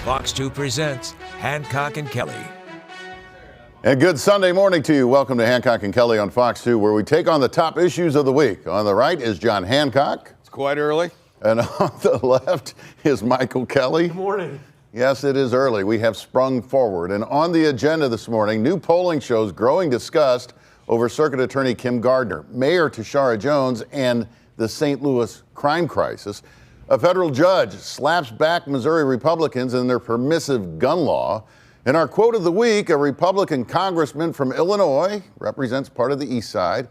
Fox 2 presents Hancock and Kelley. And good Sunday morning to you. Welcome to Hancock and Kelley on Fox 2, where we take on the top issues of the week. On the right is John Hancock. It's quite early. And on the left is Michael Kelley. Good morning. Yes, it is early. We have sprung forward. And on the agenda this morning, new polling shows growing disgust over Circuit Attorney Kim Gardner, Mayor Tishaura Jones, and the St. Louis crime crisis. A federal judge slaps back Missouri Republicans and their permissive gun law. In our quote of the week, a Republican congressman from Illinois, represents part of the East Side,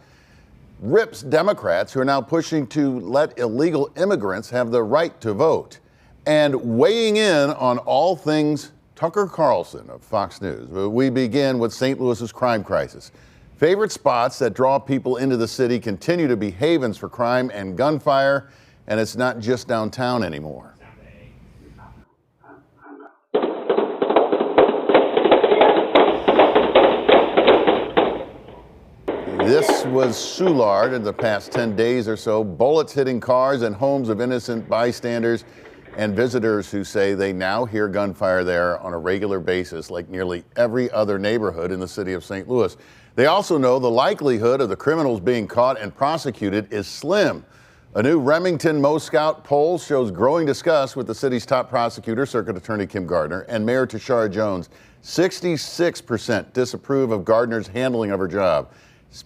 rips Democrats who are now pushing to let illegal immigrants have the right to vote. And weighing in on all things Tucker Carlson of Fox News, we begin with St. Louis's crime crisis. Favorite spots that draw people into the city continue to be havens for crime and gunfire. And it's not just downtown anymore. This was Soulard in the past 10 days or so. Bullets hitting cars and homes of innocent bystanders and visitors who say they now hear gunfire there on a regular basis, like nearly every other neighborhood in the city of St. Louis. They also know the likelihood of the criminals being caught and prosecuted is slim. A new Remington Mo-Scout poll shows growing disgust with the city's top prosecutor, Circuit Attorney Kim Gardner, and Mayor Tishaura Jones. 66% disapprove of Gardner's handling of her job.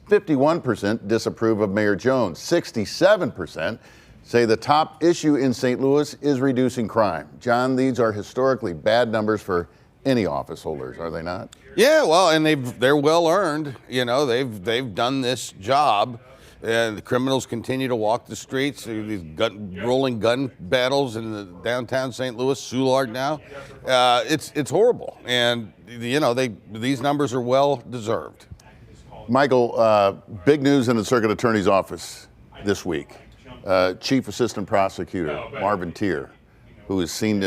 51% disapprove of Mayor Jones. 67% say the top issue in St. Louis is reducing crime. John, these are historically bad numbers for any office holders, are they not? Yeah, well, and they're well earned. You know, they've done this job. And the criminals continue to walk the streets. These rolling gun battles in the downtown St. Louis, Soulard now. It's horrible, and you know these numbers are well deserved. Michael, big news in the Circuit Attorney's office this week. Chief Assistant Prosecutor Marvin Tier, who is seen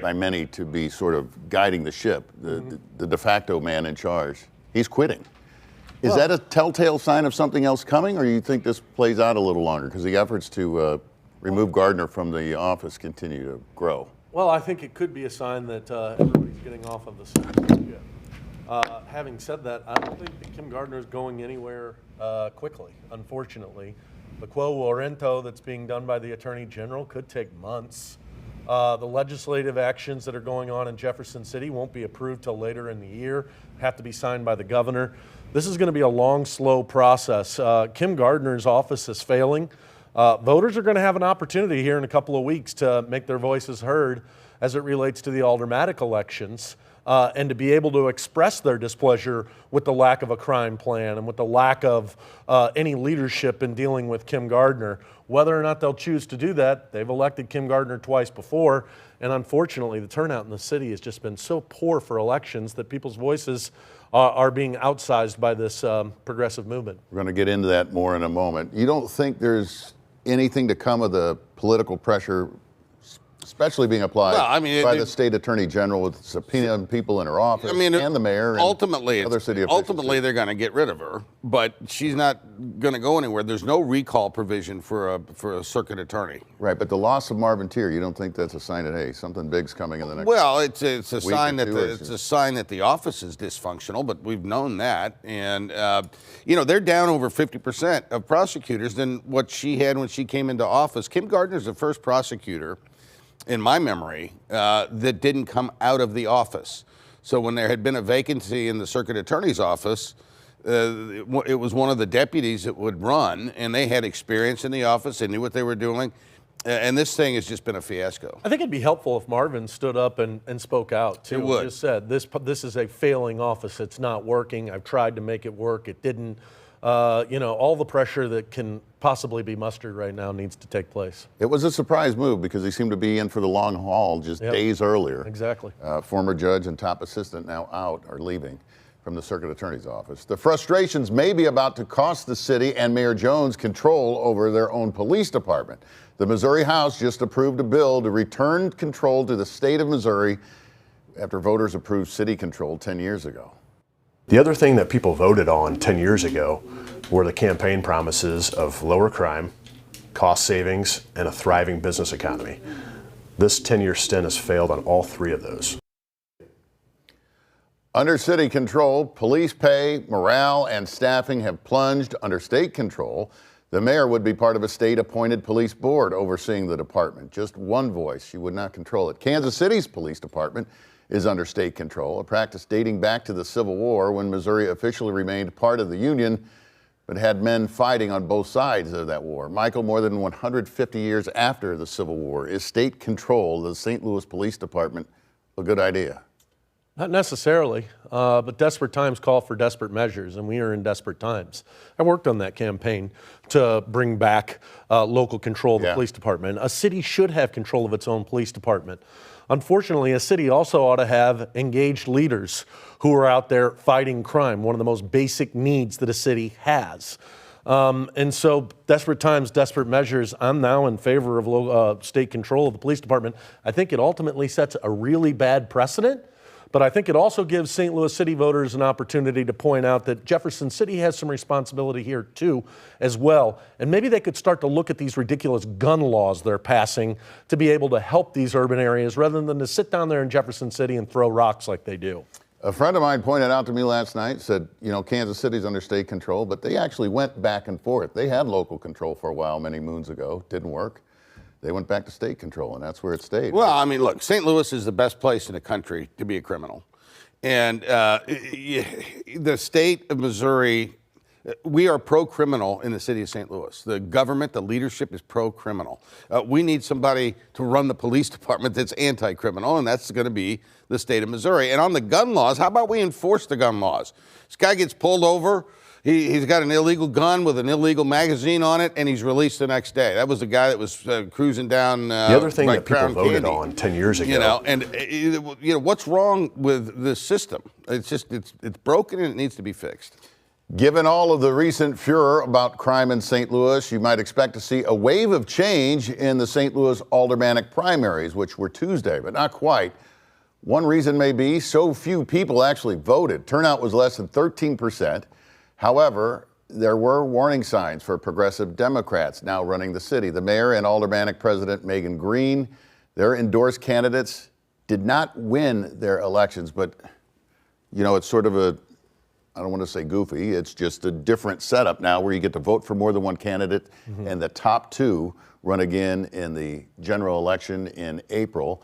by many to be sort of guiding the ship, the de facto man in charge. He's quitting. Is that a telltale sign of something else coming, or do you think this plays out a little longer? Because the efforts to remove Gardner from the office continue to grow. Well, I think it could be a sign that everybody's getting off of the side. Having said that, I don't think that Kim Gardner is going anywhere quickly, unfortunately. The quo warranto that's being done by the Attorney General could take months. The legislative actions that are going on in Jefferson City won't be approved till later in the year, have to be signed by the governor. This is going to be a long, slow process. Kim Gardner's office is failing. Voters are going to have an opportunity here in a couple of weeks to make their voices heard as it relates to the Aldermanic elections and to be able to express their displeasure with the lack of a crime plan and with the lack of any leadership in dealing with Kim Gardner. Whether or not they'll choose to do that, they've elected Kim Gardner twice before, and unfortunately the turnout in the city has just been so poor for elections that people's voices are being outsized by this progressive movement. We're going to get into that more in a moment. You don't think there's anything to come of the political pressure, especially being applied by the state attorney general with subpoenaing people in her office and the mayor and other city officials? Ultimately, they're going to get rid of her, but she's not going to go anywhere. There's no recall provision for a circuit attorney. Right, but the loss of Marvin Tier, you don't think that's a sign that, hey, something big's coming in the next it's a sign that a sign that the office is dysfunctional, but we've known that. And, they're down over 50% of prosecutors than what she had when she came into office. Kim Gardner's the first prosecutor in my memory, that didn't come out of the office. So when there had been a vacancy in the circuit attorney's office, it was one of the deputies that would run, and they had experience in the office, they knew what they were doing, and this thing has just been a fiasco. I think it'd be helpful if Marvin stood up and spoke out, too. It would. Just said, this is a failing office, it's not working, I've tried to make it work, it didn't. All the pressure that can possibly be mustered right now needs to take place. It was a surprise move because he seemed to be in for the long haul just days earlier. Exactly. Former judge and top assistant now out or leaving from the circuit attorney's office. The frustrations may be about to cost the city and Mayor Jones control over their own police department. The Missouri House just approved a bill to return control to the state of Missouri after voters approved city control 10 years ago. The other thing that people voted on 10 years ago were the campaign promises of lower crime, cost savings, and a thriving business economy. This 10-year stint has failed on all 3 of those. Under city control, police pay, morale, and staffing have plunged. Under state control, the mayor would be part of a state-appointed police board overseeing the department. Just one voice. She would not control it. Kansas City's police department is under state control, a practice dating back to the Civil War when Missouri officially remained part of the Union, but had men fighting on both sides of that war. Michael, more than 150 years after the Civil War, is state control of the St. Louis Police Department a good idea? Not necessarily, but desperate times call for desperate measures, and we are in desperate times. I worked on that campaign to bring back local control of the police department. A city should have control of its own police department. Unfortunately, a city also ought to have engaged leaders who are out there fighting crime, one of the most basic needs that a city has. And so desperate times, desperate measures. I'm now in favor of state control of the police department. I think it ultimately sets a really bad precedent. But I think it also gives St. Louis City voters an opportunity to point out that Jefferson City has some responsibility here too, as well. And maybe they could start to look at these ridiculous gun laws they're passing to be able to help these urban areas rather than to sit down there in Jefferson City and throw rocks like they do. A friend of mine pointed out to me last night, said, you know, Kansas City's under state control, but they actually went back and forth. They had local control for a while many moons ago. Didn't work. They went back to state control, and that's where it stayed. Well, I mean, look, St. Louis is the best place in the country to be a criminal. And the state of Missouri, we are pro-criminal in the city of St. Louis. The government, the leadership is pro-criminal. We need somebody to run the police department that's anti-criminal, and that's going to be the state of Missouri. And on the gun laws, how about we enforce the gun laws? This guy gets pulled over. He's got an illegal gun with an illegal magazine on it, and he's released the next day. That was the guy that was cruising down. The other thing that people voted on 10 years ago. You know, and you know what's wrong with this system? It's just it's broken and it needs to be fixed. Given all of the recent furor about crime in St. Louis, you might expect to see a wave of change in the St. Louis Aldermanic primaries, which were Tuesday, but not quite. One reason may be so few people actually voted. Turnout was less than 13%. However, there were warning signs for progressive Democrats now running the city. The mayor and Aldermanic President Megan Green, their endorsed candidates, did not win their elections, but, you know, it's sort of a, I don't want to say goofy, it's just a different setup now where you get to vote for more than one candidate, and the top 2 run again in the general election in April,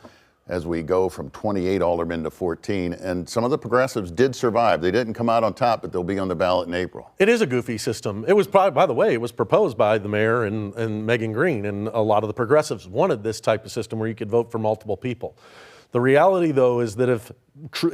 as we go from 28 aldermen to 14. And some of the progressives did survive. They didn't come out on top, but they'll be on the ballot in April. It is a goofy system. It was probably, by the way, it was proposed by the mayor and Megan Green, and a lot of the progressives wanted this type of system where you could vote for multiple people. The reality, though, is that if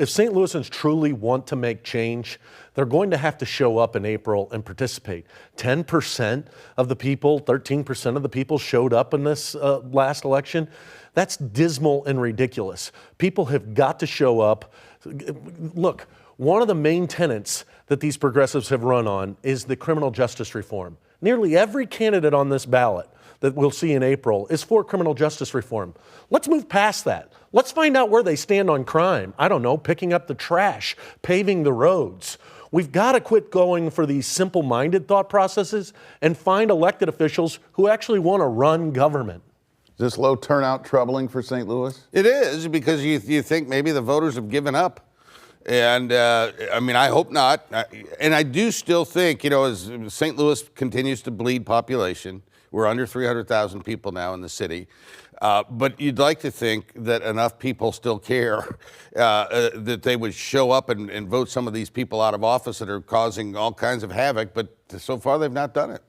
St. Louisans truly want to make change, they're going to have to show up in April and participate. 10% of the people, 13% of the people showed up in this last election. That's dismal and ridiculous. People have got to show up. Look, one of the main tenets that these progressives have run on is the criminal justice reform. Nearly every candidate on this ballot that we'll see in April is for criminal justice reform. Let's move past that. Let's find out where they stand on crime. I don't know, picking up the trash, paving the roads. We've got to quit going for these simple-minded thought processes and find elected officials who actually want to run government. Is this low turnout troubling for St. Louis? It is, because you think maybe the voters have given up. And I mean, I hope not. And I do still think, you know, as St. Louis continues to bleed population, we're under 300,000 people now in the city. But you'd like to think that enough people still care that they would show up and vote some of these people out of office that are causing all kinds of havoc. But so far, they've not done it.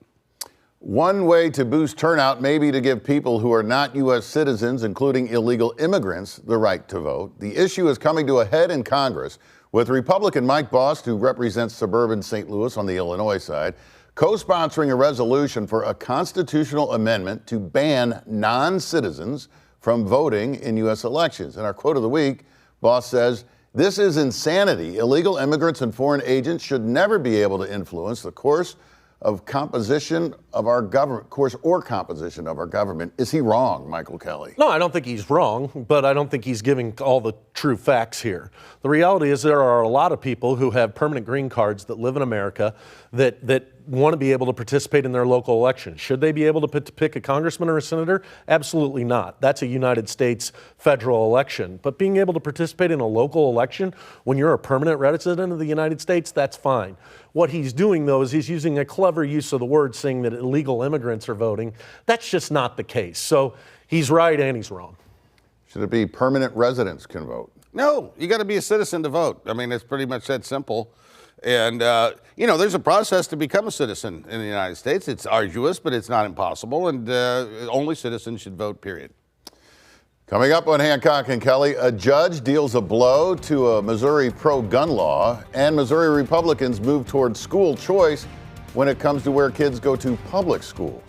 One way to boost turnout may be to give people who are not U.S. citizens, including illegal immigrants, the right to vote. The issue is coming to a head in Congress, with Republican Mike Bost, who represents suburban St. Louis on the Illinois side, co-sponsoring a resolution for a constitutional amendment to ban non-citizens from voting in U.S. elections. In our quote of the week, Bost says, "This is insanity. Illegal immigrants and foreign agents should never be able to influence the course or composition of our government. Is he wrong, Michael Kelley? No, I don't think he's wrong, but I don't think he's giving all the true facts here. The reality is there are a lot of people who have permanent green cards that live in America that want to be able to participate in their local election. Should they be able to pick a congressman or a senator? Absolutely not. That's a United States federal election. But being able to participate in a local election when you're a permanent resident of the United States, that's fine. What he's doing, though, is he's using a clever use of the word saying that illegal immigrants are voting. That's just not the case. So he's right and he's wrong. Should it be permanent residents can vote? No, you got to be a citizen to vote. I mean, it's pretty much that simple. And, there's a process to become a citizen in the United States. It's arduous, but it's not impossible. And only citizens should vote, period. Coming up on Hancock and Kelley, a judge deals a blow to a Missouri pro-gun law, and Missouri Republicans move toward school choice when it comes to where kids go to public schools.